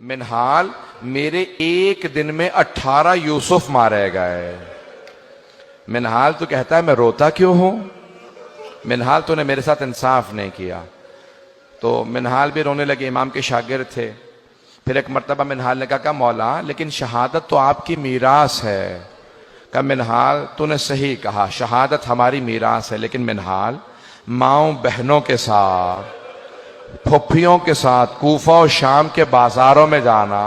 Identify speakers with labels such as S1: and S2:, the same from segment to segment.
S1: मिनहाल, मेरे एक दिन में 18 यूसुफ मारे गए। मिनहाल तो कहता है मैं रोता क्यों हूं? मिनहाल तूने मेरे साथ इंसाफ नहीं किया। तो मिनहाल भी रोने लगे, इमाम के शागिर्द थे। फिर एक मर्तबा मिनहाल ने कहा मौला लेकिन शहादत तो आपकी मीरास है। कहा मिनहाल तूने सही कहा, शहादत हमारी मीरास है, लेकिन मिनहाल माओ बहनों के साथ, फुफ्फियों के साथ कूफा और शाम के बाजारों में जाना,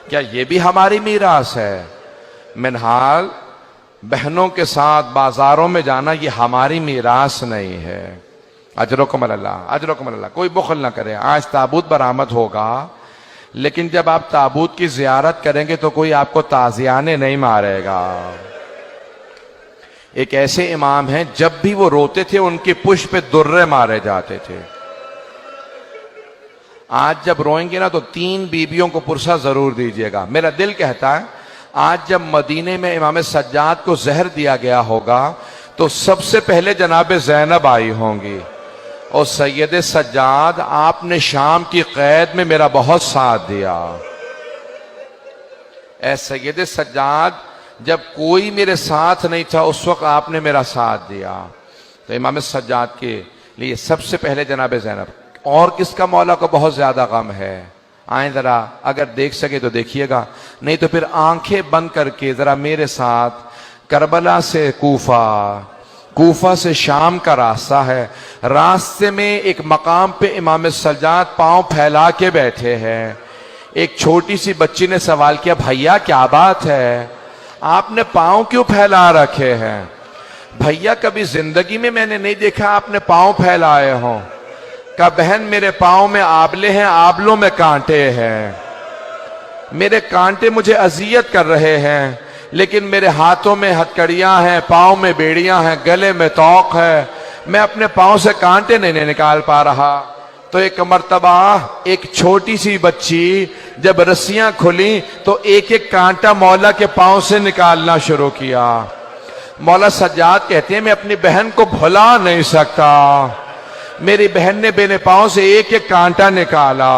S1: क्या ये भी हमारी मीरास है? मिनहाल, बहनों के साथ बाजारों में जाना ये हमारी मीरास नहीं है। अजरकुम अल्लाह, अजरकुम अल्लाह। कोई बुखल ना करे। आज ताबूत बरामद होगा, लेकिन जब आप ताबूत की जियारत करेंगे तो कोई आपको ताजियाने नहीं मारेगा। एक ऐसे इमाम हैं जब भी वो रोते थे उनके पुष्प पे दुर्रे मारे जाते थे। आज जब रोएंगे ना तो 3 बीबियों को पुरसा जरूर दीजिएगा। मेरा दिल कहता है आज जब मदीने में इमाम सज्जाद को जहर दिया गया होगा तो सबसे पहले जनाब ज़ैनब आई होंगी। और सैयद सज्जाद, आपने शाम की कैद में मेरा बहुत साथ दिया। ऐ सैयद सज्जाद, जब कोई मेरे साथ नहीं था उस वक्त आपने मेरा साथ दिया। तो इमाम सज्जाद के लिए सबसे पहले जनाब ज़ैनब। और किसका मौला को बहुत ज्यादा गम है? आए जरा, अगर देख सके तो देखिएगा, नहीं तो फिर आंखें बंद करके जरा मेरे साथ करबला से कूफा, कूफा से शाम का रास्ता है। रास्ते में एक मकाम पे इमाम सज्जाद पांव फैला के बैठे हैं। एक छोटी सी बच्ची ने सवाल किया, भैया क्या बात है, आपने पांव क्यों फैला रखे हैं? भैया कभी जिंदगी में मैंने नहीं देखा आपने पांव फैलाए हों। का बहन, मेरे पांव में आबले हैं, आबलों में कांटे हैं, मेरे कांटे मुझे अजियत कर रहे हैं, लेकिन मेरे हाथों में हथकड़ियां हैं, पांव में बेड़ियां हैं, गले में तौक है, मैं अपने पांव से कांटे नहीं निकाल पा रहा। तो एक मर्तबा एक छोटी सी बच्ची जब रस्सियां खुली तो एक एक कांटा मौला के पांव से निकालना शुरू किया। मौला सज्जाद कहते हैं मैं अपनी बहन को भुला नहीं सकता। मेरी बहन ने मेरे पांव से एक एक कांटा निकाला।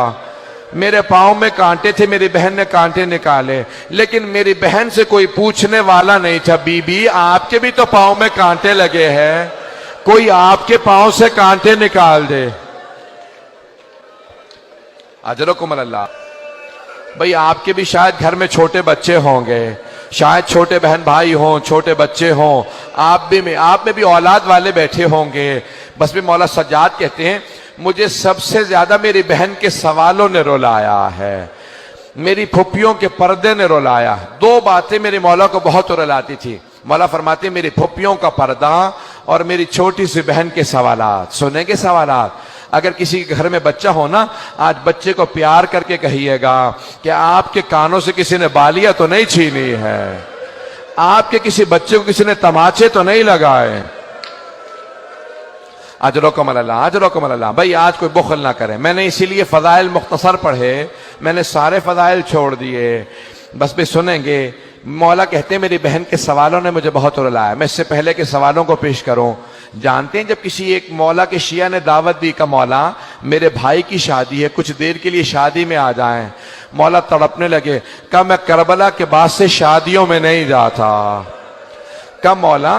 S1: मेरे पांव में कांटे थे, मेरी बहन ने कांटे निकाले, लेकिन मेरी बहन से कोई पूछने वाला नहीं था, बीबी आपके भी तो पांव में कांटे लगे हैं, कोई आपके पांव से कांटे निकाल दे। अजरकुम अल्लाह। भाई आपके भी शायद घर में छोटे बच्चे होंगे, शायद छोटे बहन भाई हों, छोटे बच्चे हों, आप में भी औलाद वाले बैठे होंगे। बस भी मौला सज्जाद कहते हैं मुझे सबसे ज्यादा मेरी बहन के सवालों ने रुलाया है, मेरी फुफ्फियों के पर्दे ने रुलाया। 2 बातें मेरे मौला को बहुत रुलाती थी। मौला फरमाते मेरी फुफ्फियों का पर्दा और मेरी छोटी सी बहन के सवालात। सुने के सवालात। अगर किसी के घर में बच्चा हो ना, आज बच्चे को प्यार करके कहिएगा कि आपके कानों से किसी ने बालियां तो नहीं छीनी है, आपके किसी बच्चे को किसी ने तमाचे तो नहीं लगाए। अजरकुम अल्लाह, अजरकुम अल्लाह। भाई आज कोई बुखल ना करे। मैंने इसीलिए फजाइल मुख्तसर पढ़े, मैंने सारे फजाइल छोड़ दिए। बस भी सुनेंगे। मौला कहते हैं मेरी बहन के सवालों ने मुझे बहुत रुलाया। मैं इससे पहले के सवालों को पेश करूं। जानते हैं जब किसी एक मौला के शिया ने दावत दी का मौला मेरे भाई की शादी है, कुछ देर के लिए शादी में आ जाएं। मौला तड़पने लगे। कहा मैं करबला के बाद से शादियों में नहीं जाता। कहा मौला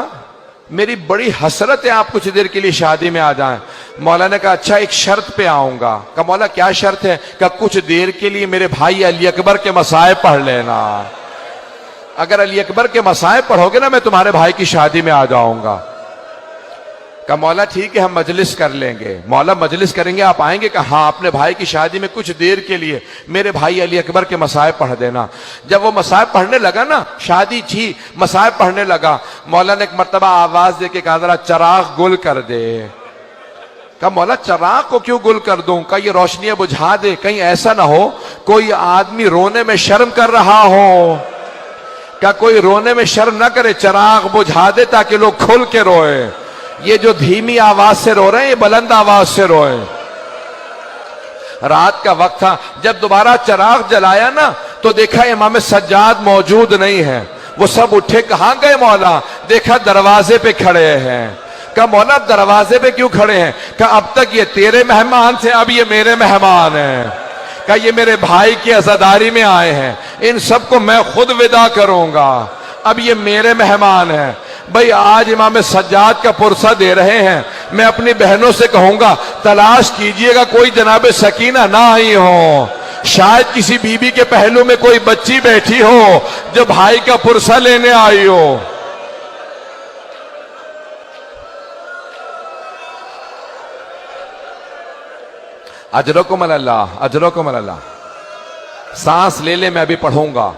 S1: मेरी बड़ी हसरत है आप कुछ देर के लिए शादी में आ जाएं। मौला ने कहा अच्छा एक शर्त पे आऊंगा। कहा मौला क्या शर्त है? कहा कुछ देर के लिए मेरे भाई अली अकबर के मसाए पढ़ लेना। अगर अली अकबर के मसाए पढ़ोगे ना मैं तुम्हारे भाई की शादी में आ जाऊंगा। कहा मौला ठीक है हम मजलिस कर लेंगे। मौला मजलिस करेंगे, आप आएंगे? कहा हाँ, अपने भाई की शादी में कुछ देर के लिए मेरे भाई अली अकबर के मसाए पढ़ देना। जब वो मसाए पढ़ने लगा ना, शादी थी, मसाए पढ़ने लगा, मौला ने एक मर्तबा आवाज दे के कहा जरा चिराग गुल कर दे। कहा मौला चिराग को क्यों गुल कर दूं? कहा ये रोशनियां बुझा दे, कहीं ऐसा ना हो कोई आदमी रोने में शर्म कर रहा हो। क्या कोई रोने में शर्म ना करे, चिराग बुझा दे ताकि लोग खुल के रोए। ये जो धीमी आवाज से रो रहे हैं ये बुलंद आवाज से रोए। रात का वक्त था, जब दोबारा चिराग जलाया ना तो देखा इमाम सज्जाद मौजूद नहीं है। वो सब उठे, कहां गए मौला? देखा दरवाजे पे खड़े हैं। कहा मौला दरवाजे पे क्यों खड़े हैं? कहा अब तक ये तेरे मेहमान थे, अब ये मेरे मेहमान हैं। कहा ये मेरे भाई की अज़ादारी में आए हैं, इन सबको मैं खुद विदा करूंगा, अब ये मेरे मेहमान हैं। भाई आज इमाम सज्जाद का पुरसा दे रहे हैं, मैं अपनी बहनों से कहूंगा तलाश कीजिएगा कोई जनाब सकीना ना आई हो, शायद किसी बीबी के पहलू में कोई बच्ची बैठी हो जो भाई का पुरसा लेने आई हो। अजरकुम अल्लाह, अजरकुम अल्लाह। सांस ले ले, मैं अभी पढ़ूंगा।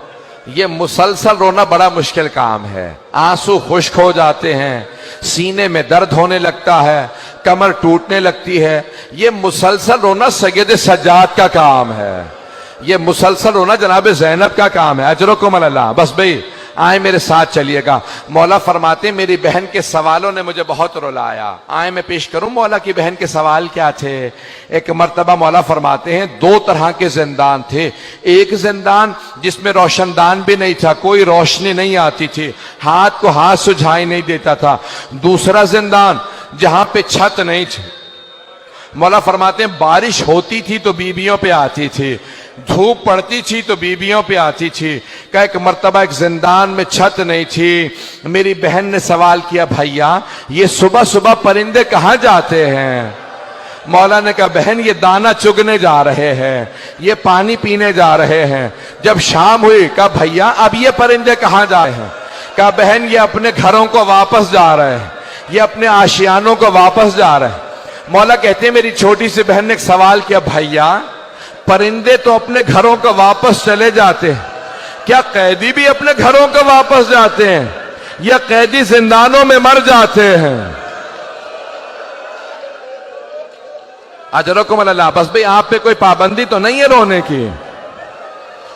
S1: ये मुसलसल रोना बड़ा मुश्किल काम है, आंसू खुश्क हो जाते हैं, सीने में दर्द होने लगता है, कमर टूटने लगती है। ये मुसलसल रोना सैयद सज्जाद का काम है, ये मुसलसल रोना जनाब ज़ैनब का काम है। अजरकुम अल्लाह। बस भाई आए मेरे साथ चलिएगा। मौला फरमाते मेरी बहन के सवालों ने मुझे बहुत रुलाया। आए मैं पेश करूं मौला की बहन के सवाल क्या थे। एक मर्तबा मौला फरमाते हैं दो तरह के जिंदान थे। एक जिंदान जिसमें रोशनदान भी नहीं था, कोई रोशनी नहीं आती थी, हाथ को हाथ सुझाई नहीं देता था। दूसरा जिंदान जहां पे छत नहीं थी। मौला फरमाते हैं बारिश होती थी तो बीबियों पे आती थी, धूप पड़ती थी तो बीबियों पे आती थी। का एक मर्तबा एक जिंदान में छत नहीं थी। मेरी बहन ने सवाल किया भैया ये सुबह सुबह परिंदे कहाँ जाते हैं। मौला ने कहा बहन ये दाना चुगने जा रहे हैं, ये पानी पीने जा रहे हैं। जब शाम हुई कहा भैया अब ये परिंदे कहाँ जा रहे हैं। कहा बहन ये अपने घरों को वापस जा रहे हैं, ये अपने आशियानों को वापस जा रहे हैं। मौला कहते हैं मेरी छोटी सी बहन ने एक सवाल किया भैया परिंदे तो अपने घरों को वापस चले जाते हैं, क्या कैदी भी अपने घरों को वापस जाते हैं या कैदी जिंदानों में मर जाते हैं। अजरकुम अल्लाह। बस भाई आप पे कोई पाबंदी तो नहीं है रोने की।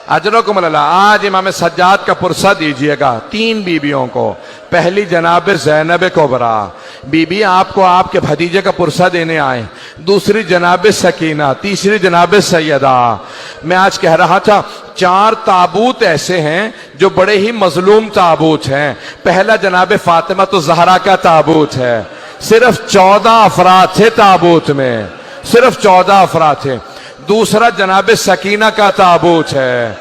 S1: अजरकुम अल्लाह। आज इमाम सज्जाद का पुरसा दीजिएगा तीन बीबियों को। पहली जनाब ज़ैनब कुबरा बीबी आपको आपके भतीजे का पुरसा देने आए, दूसरी जनाब सकीना, तीसरी जनाब सैयदा। मैं आज कह रहा था चार ताबूत ऐसे हैं जो बड़े ही मजलूम ताबूत हैं। पहला जनाब फातिमा तो ज़हरा का ताबूत है, सिर्फ 14 अफराद थे ताबूत में, सिर्फ 14 अफराद थे। दूसरा जनाब सकीना का ताबूत है।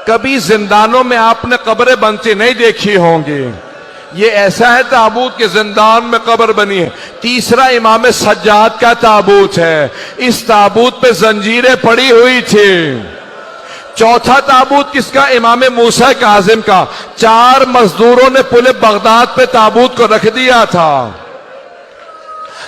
S1: कभी जिंदानों में आपने कब्रें बनती नहीं देखी होंगी, ये ऐसा है ताबूत के जिंदान में कब्र बनी है। तीसरा इमाम सज्जाद का ताबूत है, इस ताबूत पे जंजीरें पड़ी हुई थी। चौथा ताबूत किसका, इमाम मूसा काजिम का। 4 मजदूरों ने पुल बगदाद पे ताबूत को रख दिया था।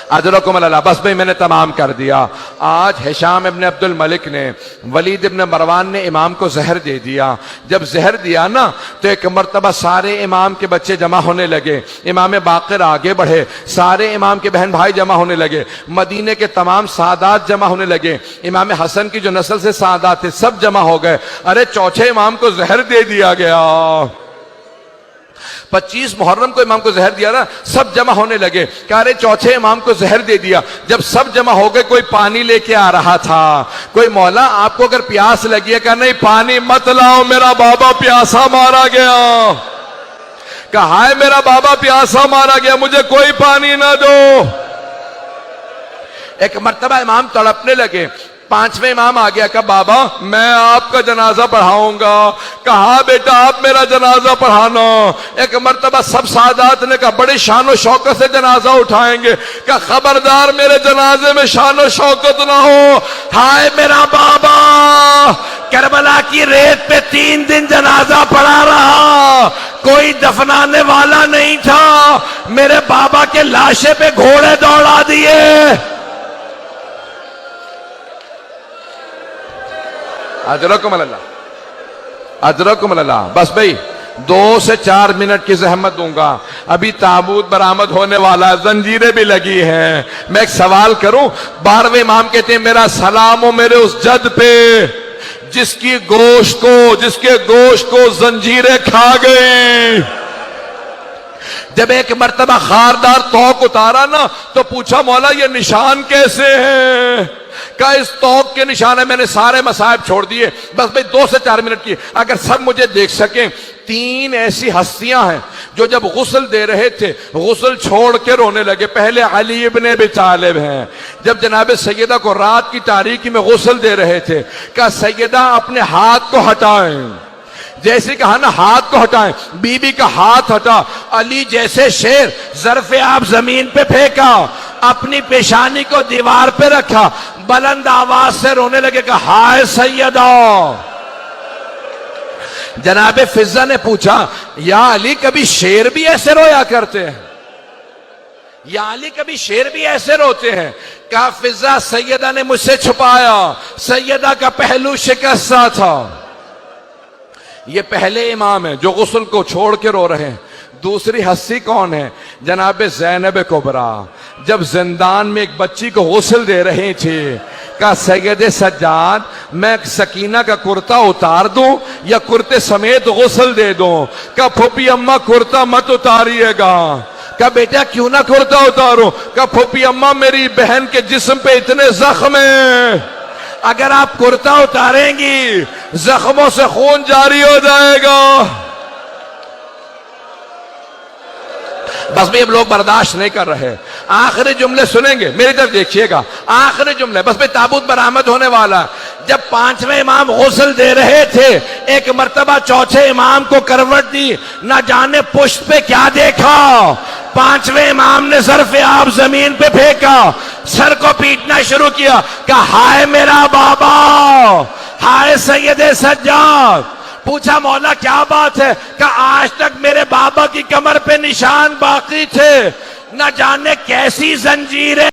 S1: अजरकुम अल्लाह। बस भाई मैंने तमाम कर दिया। आज हिशाम इब्न अब्दुल मलिक ने वलीद इब्न मरवान ने इमाम को जहर दे दिया। जब जहर दिया ना तो एक मर्तबा सारे इमाम के बच्चे जमा होने लगे, इमाम बाक़िर आगे बढ़े, सारे इमाम के बहन भाई जमा होने लगे, मदीने के तमाम सादात जमा होने लगे, इमाम हसन की जो नस्ल से सादात थे सब जमा हो गए। अरे चौथे इमाम को जहर दे दिया गया। 25 मुहर्रम को इमाम को जहर दिया ना, सब जमा होने लगे। कह रहे चौथे इमाम को जहर दे दिया। जब सब जमा हो गए कोई पानी लेके आ रहा था, कोई मौला आपको अगर प्यास लगी है, कहा नहीं पानी मत लाओ मेरा बाबा प्यासा मारा गया। कहा है मेरा बाबा प्यासा मारा गया, मुझे कोई पानी ना दो। एक मर्तबा इमाम तड़पने लगे, 5वें इमाम आ गया, कहा बाबा मैं आपका जनाजा पढ़ाऊंगा। कहा बेटा आप मेरा जनाजा पढ़ाना। एक मर्तबा सब सादात ने कहा बड़े शान शौकत से जनाजा उठाएंगे। कहा खबरदार मेरे जनाजे में शान शौकत ना हो। हाय मेरा बाबा करबला की रेत पे 3 दिन जनाजा पढ़ा रहा, कोई दफनाने वाला नहीं था। मेरे बाबा के लाशे पे घोड़े दौड़ा दिए। अजरकुम अल्लाह, अजरकुम अल्लाह। बस भाई 2 से 4 मिनट की जहमत दूंगा, अभी ताबूत बरामद होने वाला, जंजीरें भी लगी हैं। मैं एक सवाल करूं, 12वें इमाम कहते हैं मेरा सलाम हो मेरे उस जद पे जिसके गोश्त को जंजीरें खा गई। जब एक मर्तबा खारदार तौक उतारा ना तो पूछा मौला ये निशान कैसे हैं? का इस तौक के निशान है। मैंने सारे मसाइब छोड़ दिए, बस भाई 2 से 4 मिनट की, अगर सब मुझे देख सकें। 3 ऐसी हस्तियां हैं जो जब गुस्ल दे रहे थे गुस्ल छोड़ के रोने लगे। पहले अली इब्ने अबी तालिब हैं, जब जनाब सैयदा को रात की तारीकी में गुस्ल दे रहे थे, का सैयदा अपने हाथ को हटाएं, जैसे कहा ना हाथ को हटाएं, बीबी का हाथ हटा, अली जैसे शेर ज़र्फ़े आप जमीन पे फेंका, अपनी पेशानी को दीवार पे रखा, बुलंद आवाज से रोने लगे, कहा हाय सैयदा। जनाबे फिजा ने पूछा या अली कभी शेर भी ऐसे रोया करते हैं? या अली कभी शेर भी ऐसे रोते हैं? कहा फिजा सैयदा ने मुझसे छुपाया, सैयदा का पहलू शिकस्ता था। ये पहले इमाम है जो गुस्ल को छोड़ के रो रहे हैं। दूसरी हस्ती कौन है? जनाब ज़ैनब कुबरा, जब जिंदान में एक बच्ची को गुस्ल दे रहे थे, का सैयद सज्जाद मैं सकीना का कुर्ता उतार दूं या कुर्ते समेत गुस्ल दे दूं? का फूफी अम्मा कुर्ता मत उतारिएगा। का बेटा क्यों ना कुर्ता उतारो? का फूफी अम्मा मेरी बहन के जिस्म पे इतने जख्म है, अगर आप कुर्ता उतारेंगी जख्मों से खून जारी हो जाएगा। बस भी अब लोग बर्दाश्त नहीं कर रहे। आखिरी जुमले सुनेंगे, मेरी तरफ देखिएगा, आखिरी जुमले, बस भी ताबूत बरामद होने वाला। जब 5वें इमाम गुस्ल दे रहे थे, एक मर्तबा चौथे इमाम को करवट दी, ना जाने पुष्ट पे क्या देखा, 5वें इमाम ने ज़र्फ़े आप जमीन पे फेंका, सर को पीटना शुरू किया, कहा हाय मेरा बाबा, हाय सैयदे सज्जाद। पूछा मौला क्या बात है? कहा आज तक मेरे बाबा की कमर पे निशान बाकी थे, न जाने कैसी जंजीरें